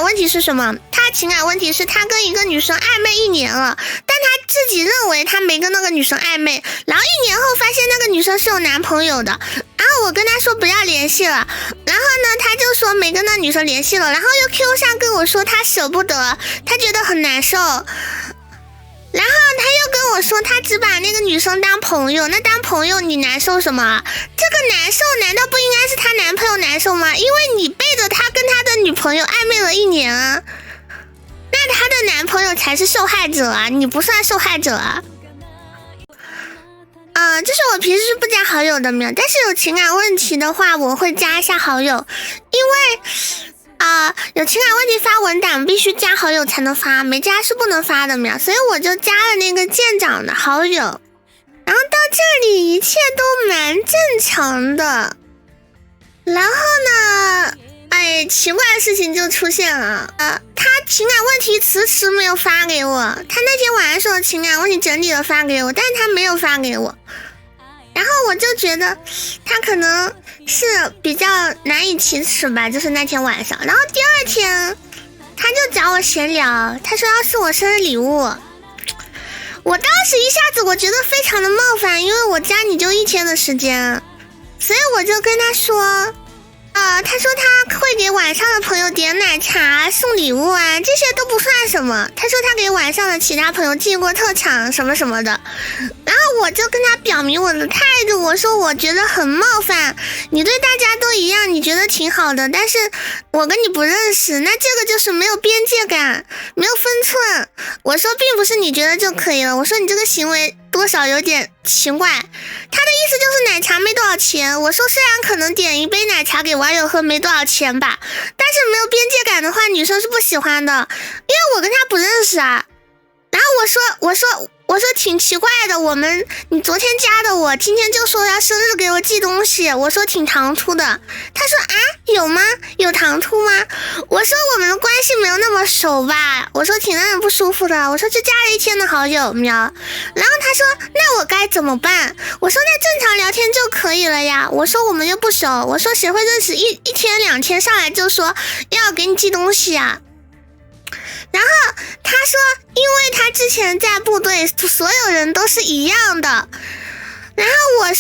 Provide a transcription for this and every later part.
问题是什么？他情感问题是他跟一个女生暧昧1年了，但他自己认为他没跟那个女生暧昧，然后1年后发现那个女生是有男朋友的，然后我跟他说不要联系了，然后呢他就说没跟那女生联系了，然后又 Q 上跟我说他舍不得，他觉得很难受，然后他又跟我说他只把那个女生当朋友，那当朋友你难受什么？这个难受难道不应该是他男朋友难受吗？因为你背着他跟他的女朋友暧昧了1年啊，那他的男朋友才是受害者啊，你不算受害者啊。就是我平时是不加好友的喵，但是有情感问题的话我会加一下好友，因为有情感问题发文档必须加好友才能发，没加是不能发的喵，所以我就加了那个舰长的好友。然后到这里一切都蛮正常的，然后呢奇怪的事情就出现了，他情感问题迟迟没有发给我，他那天晚上说情感问题整理了发给我，但是他没有发给我，然后我就觉得他可能是比较难以启齿吧，就是那天晚上。然后第2天他就找我闲聊，他说要送我生日礼物，我当时一下子我觉得非常的冒犯，因为我加你就1天的时间，所以我就跟他说他说他会给晚上的朋友点奶茶送礼物啊，这些都不算什么，他说他给晚上的其他朋友寄过特产什么什么的，然后我就跟他表明我的态度，我说我觉得很冒犯，你对大家都一样，你觉得挺好的，但是我跟你不认识，那这个就是没有边界感，没有分寸，我说并不是你觉得就可以了，我说你这个行为多少有点奇怪，他的意思就是奶茶没多少钱，我说虽然可能点一杯奶茶给网友喝没多少钱吧，但是没有边界感的话女生是不喜欢的，因为我跟他不认识啊。然后我说挺奇怪的，你昨天加的我，今天就说要生日给我寄东西，我说挺唐突的。他说有吗？有唐突吗？我说我们的关系没有那么熟吧，我说挺让人不舒服的，我说就加了1天的好友喵。然后他说那我该怎么办？我说那正常聊天就可以了呀，我说我们又不熟，我说谁会认识一天2天上来就说要给你寄东西啊。然后他说因为他之前在部队所有人都是一样的，然后我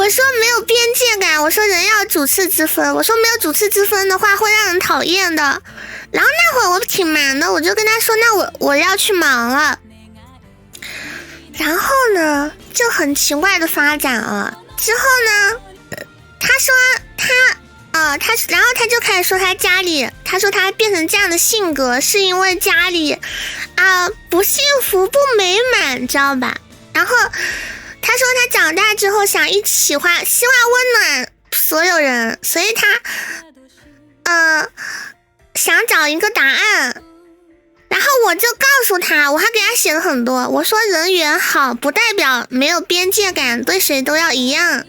说没有边界感，我说人要主次之分，我说没有主次之分的话会让人讨厌的。然后那会儿我挺忙的，我就跟他说那我要去忙了。然后呢就很奇怪的发展了，之后呢他说然后他就开始说他家里，他说他变成这样的性格是因为家里不幸福不美满，你知道吧？然后他说他长大之后想希望温暖所有人，所以他想找一个答案。然后我就告诉他，我还给他写了很多，我说人缘好不代表没有边界感，对谁都要一样。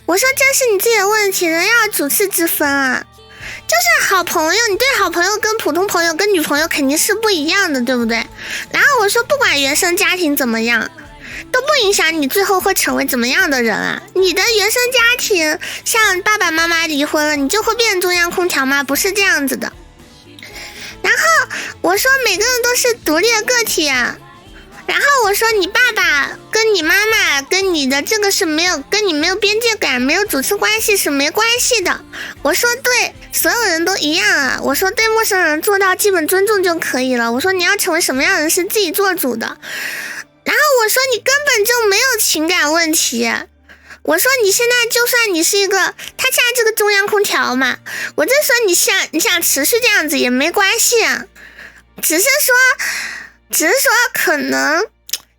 我说这是你自己的问题，人要主次之分啊，就是好朋友，你对好朋友跟普通朋友跟女朋友肯定是不一样的，对不对？然后我说不管原生家庭怎么样都不影响你最后会成为怎么样的人啊，你的原生家庭像爸爸妈妈离婚了你就会变成中央空调吗？不是这样子的。然后我说每个人都是独立的个体啊，然后我说你爸爸跟你妈妈跟你的这个是跟你没有边界感，没有主次关系是没关系的。我说对所有人都一样啊，我说对陌生人做到基本尊重就可以了，我说你要成为什么样的人是自己做主的。然后我说你根本就没有情感问题，我说你现在就算你是一个他现在这个中央空调嘛，我就说你想持续这样子也没关系啊，只是说可能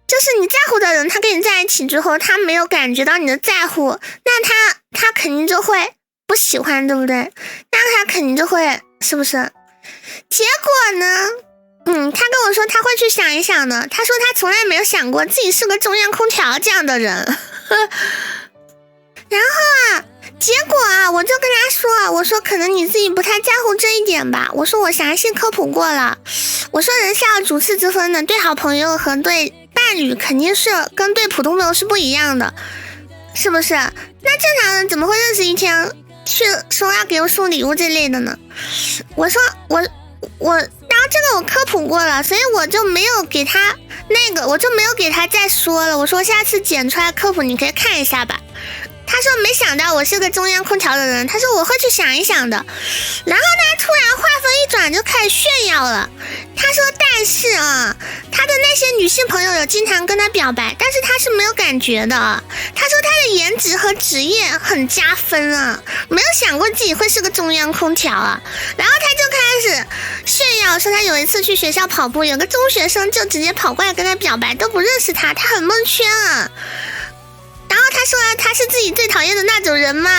就是你在乎的人他跟你在一起之后他没有感觉到你的在乎，那他肯定就会不喜欢，对不对？那他肯定就会是不是？结果呢他跟我说他会去想一想的，他说他从来没有想过自己是个中央空调这样的人然后结果我就跟他说，我说可能你自己不太在乎这一点吧，我说我详细科普过了，我说人是要主次之分的，对好朋友和对伴侣肯定是跟对普通朋友是不一样的，是不是？那正常人怎么会认识一天去说要给我送礼物这类的呢？我说我当然这个我科普过了，所以我就没有给他那个，我就没有给他再说了。我说下次剪出来科普你可以看一下吧。他说没想到我是个中央空调的人，他说我会去想一想的。然后他突然话锋一转就开始炫耀了。他说但是啊，他的那些女性朋友有经常跟他表白，但是他是没有感觉的。他说他的颜值和职业很加分啊，没有想过自己会是个中央空调啊。然后他就开始炫耀说他有一次去学校跑步，有个中学生就直接跑过来跟他表白，都不认识他，他很蒙圈啊。然后他说他是自己最讨厌的那种人吗？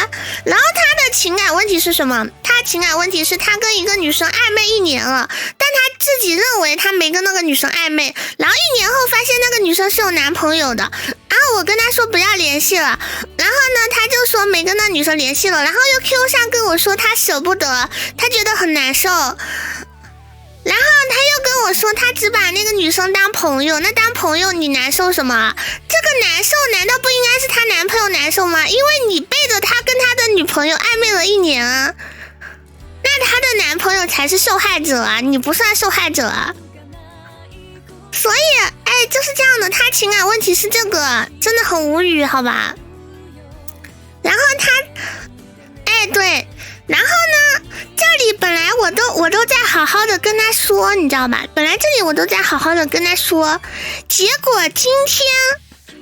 然后他的情感问题是什么？他情感问题是他跟一个女生暧昧1年了，但他自己认为他没跟那个女生暧昧，然后1年后发现那个女生是有男朋友的，然后我跟他说不要联系了，然后呢他就说没跟那女生联系了，然后又 Q 上跟我说他舍不得，他觉得很难受。然后他又跟我说他只把那个女生当朋友，那当朋友你难受什么？这个难受难道不应该是他男朋友难受吗？因为你背着他跟他的女朋友暧昧了1年啊，那他的男朋友才是受害者啊，你不算受害者啊。所以就是这样的，他情感问题是这个，真的很无语好吧。然后他对，然后呢这里本来我都在好好的跟他说，你知道吧，本来这里我都在好好的跟他说，结果今天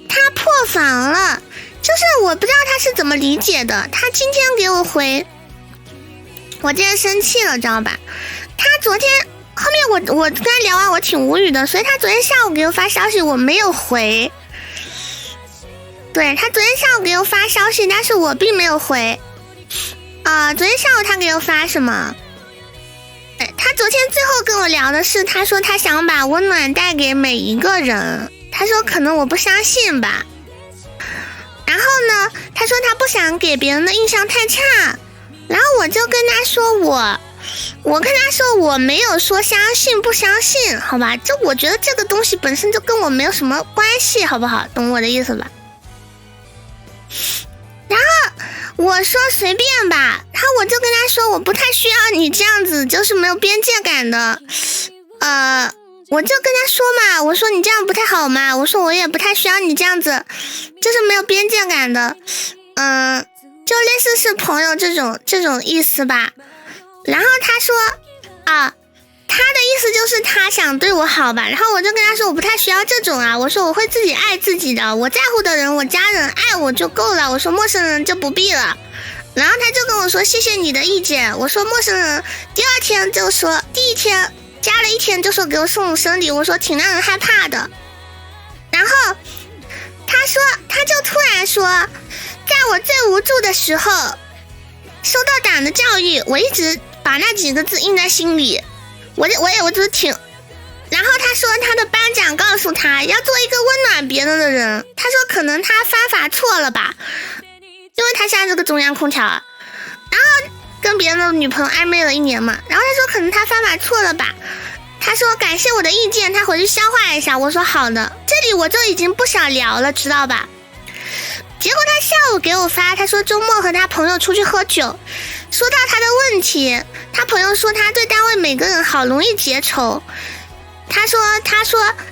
他破防了，就是我不知道他是怎么理解的，他今天给我回，我真的生气了知道吧。他昨天后面我跟他聊完我挺无语的，所以他昨天下午给我发消息我没有回，对，他昨天下午给我发消息但是我并没有回昨天下午他给我发什么？他昨天最后跟我聊的是，他说他想把温暖带给每一个人，他说可能我不相信吧。然后呢，他说他不想给别人的印象太差，然后我就跟他说我跟他说我没有说相信不相信，好吧？就我觉得这个东西本身就跟我没有什么关系，好不好？懂我的意思吧？然后我说随便吧，然后我就跟他说我不太需要你这样子就是没有边界感的，我就跟他说嘛，我说你这样不太好嘛，我说我也不太需要你这样子就是没有边界感的，就类似是朋友这种意思吧。然后他说他的意思就是他想对我好吧，然后我就跟他说我不太需要这种啊，我说我会自己爱自己的，我在乎的人我家人爱我就够了，我说陌生人就不必了。然后他就跟我说谢谢你的意见，我说陌生人第2天就说第1天加了1天就说给我送生礼，我说挺让人害怕的。然后他就突然说在我最无助的时候受到党的教育，我一直把那几个字印在心里，我就挺。然后他说他的班长告诉他要做一个温暖别人的人，他说可能他方法错了吧，因为他现在是个中央空调，然后跟别人的女朋友暧昧了1年嘛，然后他说可能他方法错了吧，他说感谢我的意见，他回去消化一下，我说好的，这里我就已经不想聊了知道吧。结果他下午给我发，他说周末和他朋友出去喝酒，说到他的问题，他朋友说他对单位每个人好容易结仇，他说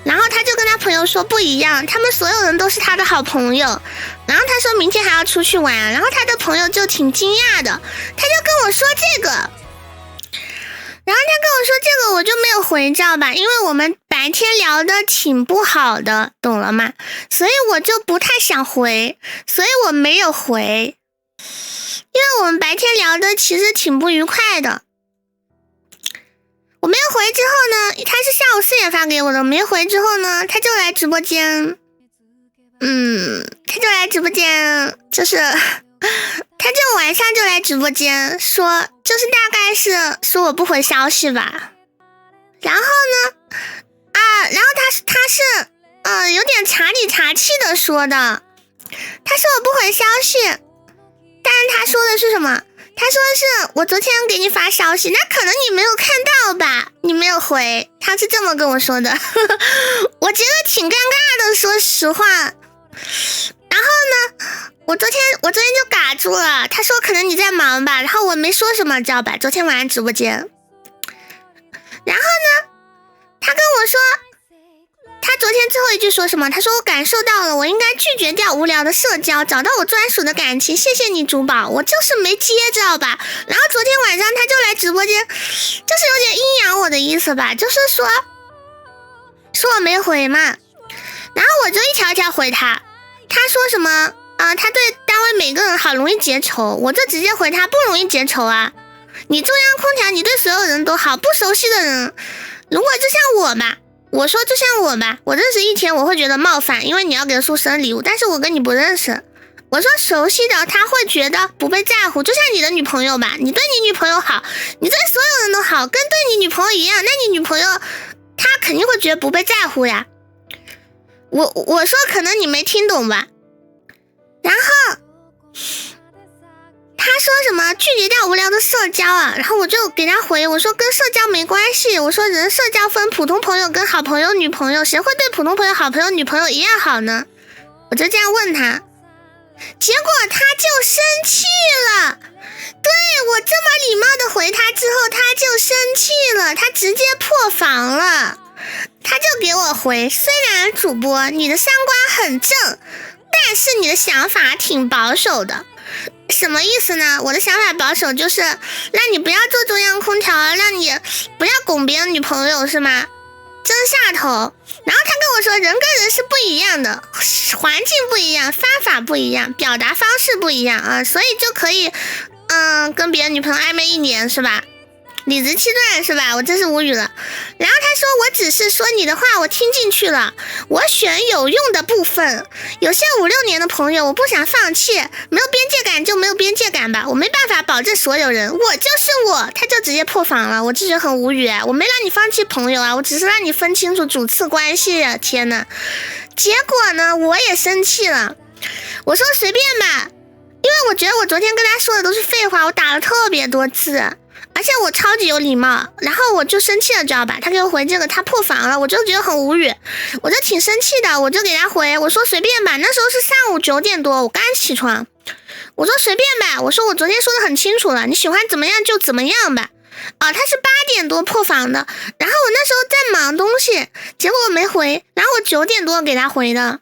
然后他就跟他朋友说不一样，他们所有人都是他的好朋友，然后他说明天还要出去玩，然后他的朋友就挺惊讶的，他就跟我说这个，然后他跟我说这个我就没有回知道吧，因为我们白天聊的挺不好的懂了吗，所以我就不太想回，所以我没有回，因为我们白天聊的其实挺不愉快的。我没有回之后呢，他是下午4点发给我的，没回之后呢他就来直播间，就是他就晚上就来直播间说，就是大概是说我不回消息吧，然后呢然后他是有点茶里茶气的说的，他说我不回消息，但是他说的是什么，他说是我昨天给你发消息，那可能你没有看到吧，你没有回，他是这么跟我说的我觉得挺尴尬的说实话。然后呢我昨天就嘎住了，他说可能你在忙吧，然后我没说什么，知道吧？昨天晚上直播间，然后呢，他跟我说，他昨天最后一句说什么？他说我感受到了，我应该拒绝掉无聊的社交，找到我专属的感情。谢谢你，主宝，我就是没接，知道吧？然后昨天晚上他就来直播间，就是有点阴阳我的意思吧，就是说我没回嘛，然后我就一条一条回他，他说什么？他对单位每个人好，容易结仇，我就直接回他不容易结仇啊。你中央空调，你对所有人都好，不熟悉的人，如果就像我吧，我说就像我吧，我认识一天我会觉得冒犯，因为你要给他送生日礼物，但是我跟你不认识。我说熟悉的他会觉得不被在乎，就像你的女朋友吧，你对你女朋友好，你对所有人都好，跟对你女朋友一样，那你女朋友她肯定会觉得不被在乎呀。我说可能你没听懂吧。然后他说什么拒绝掉无聊的社交啊，然后我就给他回，我说跟社交没关系，我说人社交分普通朋友跟好朋友女朋友，谁会对普通朋友好朋友女朋友一样好呢？我就这样问他，结果他就生气了。对，我这么礼貌的回他之后，他就生气了，他直接破防了。他就给我回，虽然主播你的三观很正，但是你的想法挺保守的。什么意思呢？我的想法保守就是让你不要做中央空调，让你不要拱别人女朋友，是吗？真下头。然后他跟我说人跟人是不一样的，环境不一样，方法不一样，表达方式不一样啊，所以就可以跟别人女朋友暧昧1年，是吧？理直气壮，是吧？我真是无语了。然后他说我只是说你的话我听进去了，我选有用的部分，有些5、6年的朋友我不想放弃，没有边界感就没有边界感吧，我没办法保证所有人，我就是我。他就直接破防了，我就觉得很无语啊，我没让你放弃朋友啊，我只是让你分清楚主次关系啊，天哪。结果呢我也生气了，我说随便吧，因为我觉得我昨天跟他说的都是废话，我打了特别多次，而且我超级有礼貌，然后我就生气了，知道吧？他给我回这个，他破防了，我就觉得很无语，我就挺生气的，我就给他回，我说随便吧。那时候是上午9点多，我刚起床，我说随便吧，我说我昨天说的很清楚了，你喜欢怎么样就怎么样吧。他是8点多破防的，然后我那时候在忙东西，结果我没回，然后我9点多给他回的。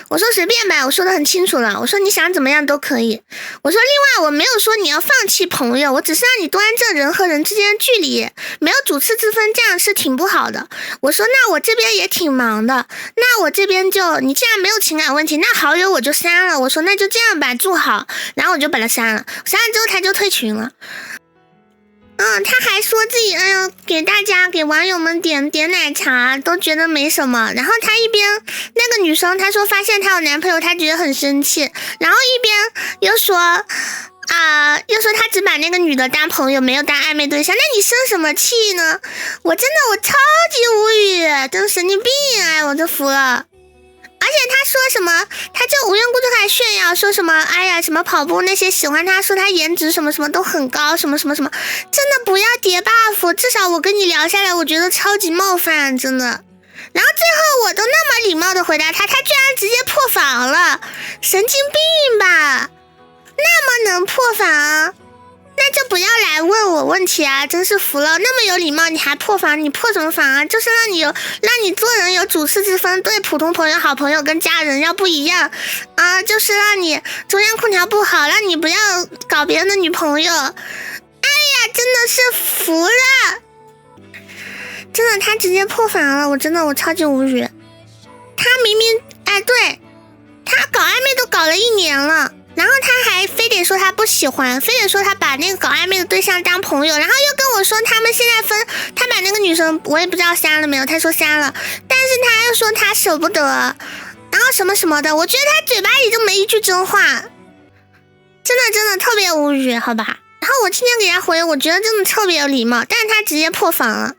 我说随便吧，我说的很清楚了，我说你想怎么样都可以，我说另外我没有说你要放弃朋友，我只是让你端正人和人之间的距离，没有主次之分，这样是挺不好的。我说那我这边也挺忙的，那我这边就你既然没有情感问题，那好友我就删了。我说那就这样吧，祝好，然后我就把他删了，删了之后他就退群了。他还说自己给大家给网友们点奶茶都觉得没什么，然后他一边那个女生她说发现她有男朋友，她觉得很生气，然后一边又说她只把那个女的当朋友，没有当暧昧对象，那你生什么气呢？我超级无语，真神经病啊，我就服了。而且他说什么，他就无缘故就开始炫耀，说什么哎呀什么跑步那些喜欢他，说他颜值什么什么都很高，什么什么什么，真的不要叠 buff， 至少我跟你聊下来我觉得超级冒犯，真的。然后最后我都那么礼貌的回答他，他居然直接破防了，神经病吧，那么能破防，那就不要来问我问题啊，真是服了，那么有礼貌你还破防，你破什么防啊？就是让你做人有主次之分，对普通朋友好朋友跟家人要不一样啊，就是让你中央空调不好，让你不要搞别人的女朋友。哎呀真的是服了，真的他直接破防了，我超级无语。他明明对，他搞暧昧都搞了1年了，然后他还非得说他不喜欢，非得说他把那个搞暧昧的对象当朋友，然后又跟我说他们现在分，他把那个女生我也不知道删了没有，他说删了，但是他又说他舍不得，然后什么什么的，我觉得他嘴巴里就没一句真话，真的特别无语，好吧。然后我今天给他回，我觉得真的特别有礼貌，但是他直接破防了。